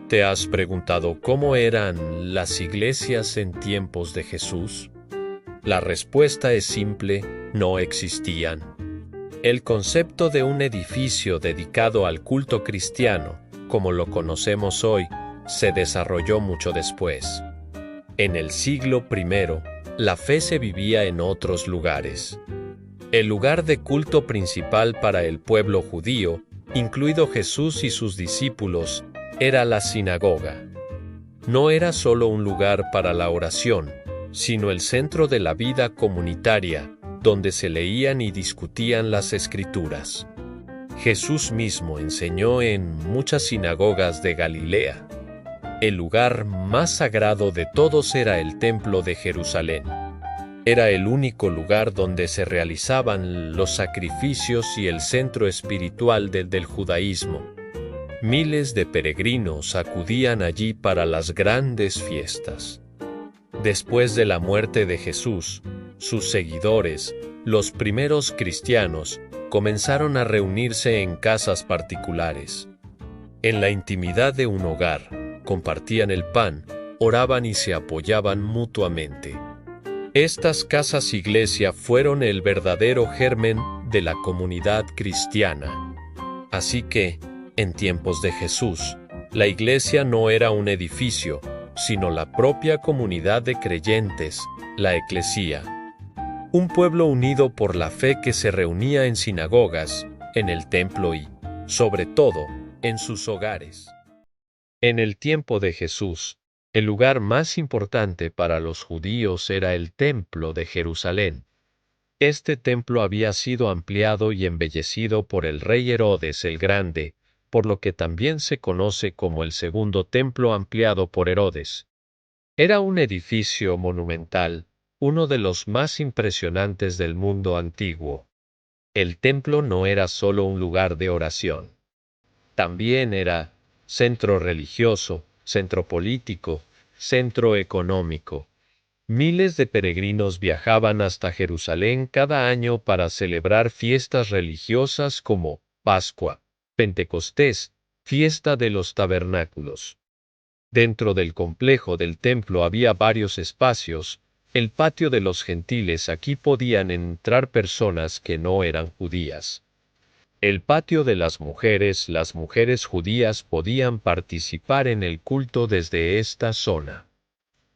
¿Te has preguntado cómo eran las iglesias en tiempos de Jesús? La respuesta es simple: no existían. El concepto de un edificio dedicado al culto cristiano, como lo conocemos hoy, se desarrolló mucho después. En el siglo I, la fe se vivía en otros lugares. El lugar de culto principal para el pueblo judío, incluido Jesús y sus discípulos, era la sinagoga. No era solo un lugar para la oración, sino el centro de la vida comunitaria, donde se leían y discutían las Escrituras. Jesús mismo enseñó en muchas sinagogas de Galilea. El lugar más sagrado de todos era el Templo de Jerusalén. Era el único lugar donde se realizaban los sacrificios y el centro espiritual del judaísmo. Miles de peregrinos acudían allí para las grandes fiestas. Después de la muerte de Jesús, sus seguidores, los primeros cristianos, comenzaron a reunirse en casas particulares. En la intimidad de un hogar, compartían el pan, oraban y se apoyaban mutuamente. Estas casas iglesia fueron el verdadero germen de la comunidad cristiana. Así que, en tiempos de Jesús, la iglesia no era un edificio, sino la propia comunidad de creyentes, la eclesía. Un pueblo unido por la fe que se reunía en sinagogas, en el templo y, sobre todo, en sus hogares. En el tiempo de Jesús, el lugar más importante para los judíos era el templo de Jerusalén. Este templo había sido ampliado y embellecido por el rey Herodes el Grande, por lo que también se conoce como el segundo templo ampliado por Herodes. Era un edificio monumental, uno de los más impresionantes del mundo antiguo. El templo no era solo un lugar de oración. También era centro religioso, centro político, centro económico. Miles de peregrinos viajaban hasta Jerusalén cada año para celebrar fiestas religiosas como Pascua, Pentecostés, Fiesta de los Tabernáculos. Dentro del complejo del templo había varios espacios. El patio de los gentiles. Aquí podían entrar personas que no eran judías. El patio de las mujeres judías podían participar en el culto desde esta zona.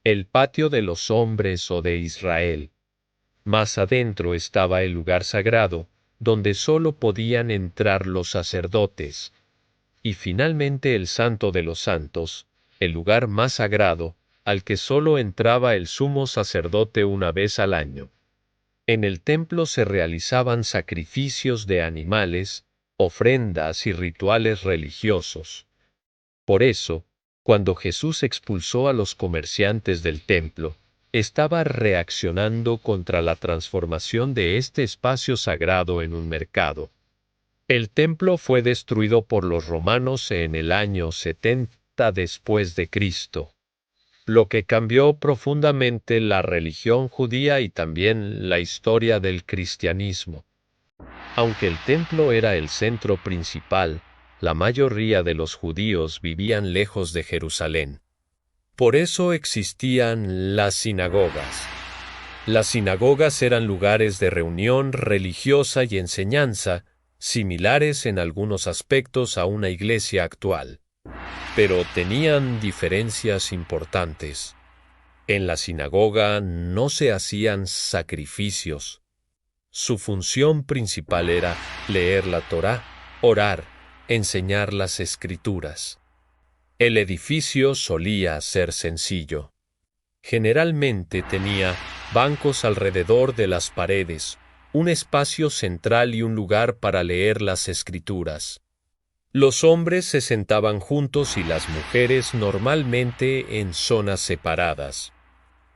El patio de los hombres o de Israel. Más adentro estaba el lugar sagrado, donde solo podían entrar los sacerdotes. Y finalmente el Santo de los Santos, el lugar más sagrado, al que solo entraba el sumo sacerdote una vez al año. En el templo se realizaban sacrificios de animales, ofrendas y rituales religiosos. Por eso, cuando Jesús expulsó a los comerciantes del templo, estaba reaccionando contra la transformación de este espacio sagrado en un mercado. El templo fue destruido por los romanos en el año 70 después de Cristo, lo que cambió profundamente la religión judía y también la historia del cristianismo. Aunque el templo era el centro principal, la mayoría de los judíos vivían lejos de Jerusalén. Por eso existían las sinagogas. Las sinagogas eran lugares de reunión religiosa y enseñanza, similares en algunos aspectos a una iglesia actual. Pero tenían diferencias importantes. En la sinagoga no se hacían sacrificios. Su función principal era leer la Torá, orar, enseñar las Escrituras. El edificio solía ser sencillo. Generalmente tenía bancos alrededor de las paredes, un espacio central y un lugar para leer las Escrituras. Los hombres se sentaban juntos y las mujeres normalmente en zonas separadas.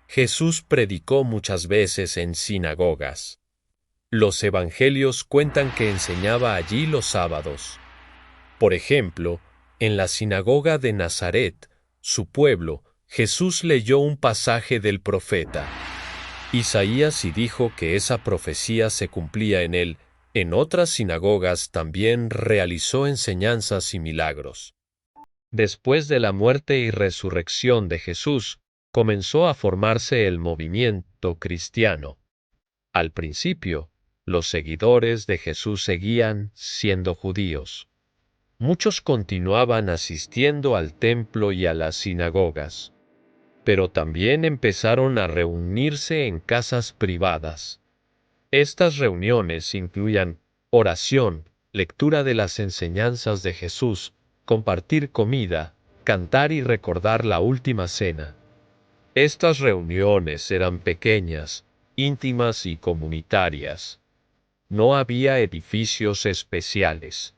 Jesús predicó muchas veces en sinagogas. Los evangelios cuentan que enseñaba allí los sábados. Por ejemplo, en la sinagoga de Nazaret, su pueblo, Jesús leyó un pasaje del profeta Isaías y dijo que esa profecía se cumplía en él. En otras sinagogas también realizó enseñanzas y milagros. Después de la muerte y resurrección de Jesús, comenzó a formarse el movimiento cristiano. Al principio, los seguidores de Jesús seguían siendo judíos. Muchos continuaban asistiendo al templo y a las sinagogas, pero también empezaron a reunirse en casas privadas. Estas reuniones incluían oración, lectura de las enseñanzas de Jesús, compartir comida, cantar y recordar la última cena. Estas reuniones eran pequeñas, íntimas y comunitarias. No había edificios especiales.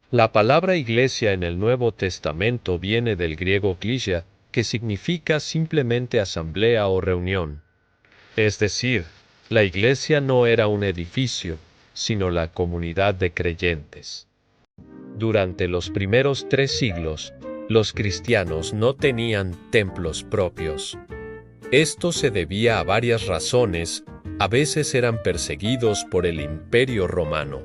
La palabra iglesia en el Nuevo Testamento viene del griego klesia, que significa simplemente asamblea o reunión. Es decir, la iglesia no era un edificio, sino la comunidad de creyentes. Durante los primeros 3 siglos, los cristianos no tenían templos propios. Esto se debía a varias razones. A veces eran perseguidos por el Imperio Romano.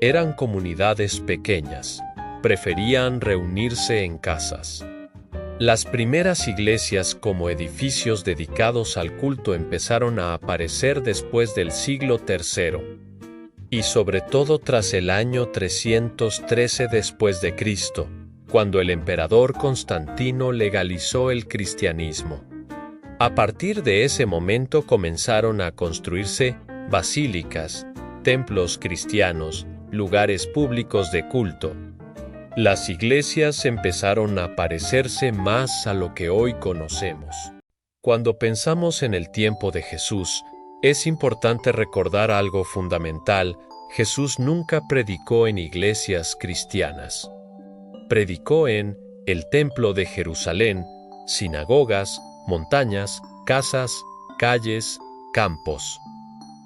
Eran comunidades pequeñas. Preferían reunirse en casas. Las primeras iglesias como edificios dedicados al culto empezaron a aparecer después del siglo III, y sobre todo tras el año 313 después de Cristo, cuando el emperador Constantino legalizó el cristianismo. A partir de ese momento comenzaron a construirse basílicas, templos cristianos, lugares públicos de culto. Las iglesias empezaron a parecerse más a lo que hoy conocemos. Cuando pensamos en el tiempo de Jesús, es importante recordar algo fundamental. Jesús nunca predicó en iglesias cristianas. Predicó en el Templo de Jerusalén, sinagogas, montañas, casas, calles, campos.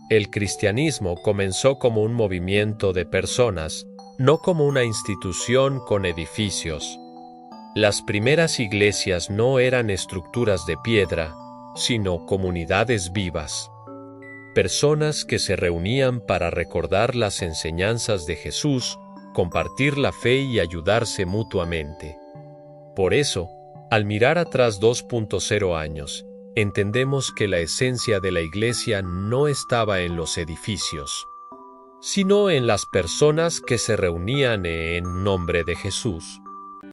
El cristianismo comenzó como un movimiento de personas, no como una institución con edificios. Las primeras iglesias no eran estructuras de piedra, sino comunidades vivas. Personas que se reunían para recordar las enseñanzas de Jesús, compartir la fe y ayudarse mutuamente. Por eso, al mirar atrás 2.0 años, entendemos que la esencia de la iglesia no estaba en los edificios, sino en las personas que se reunían en nombre de Jesús.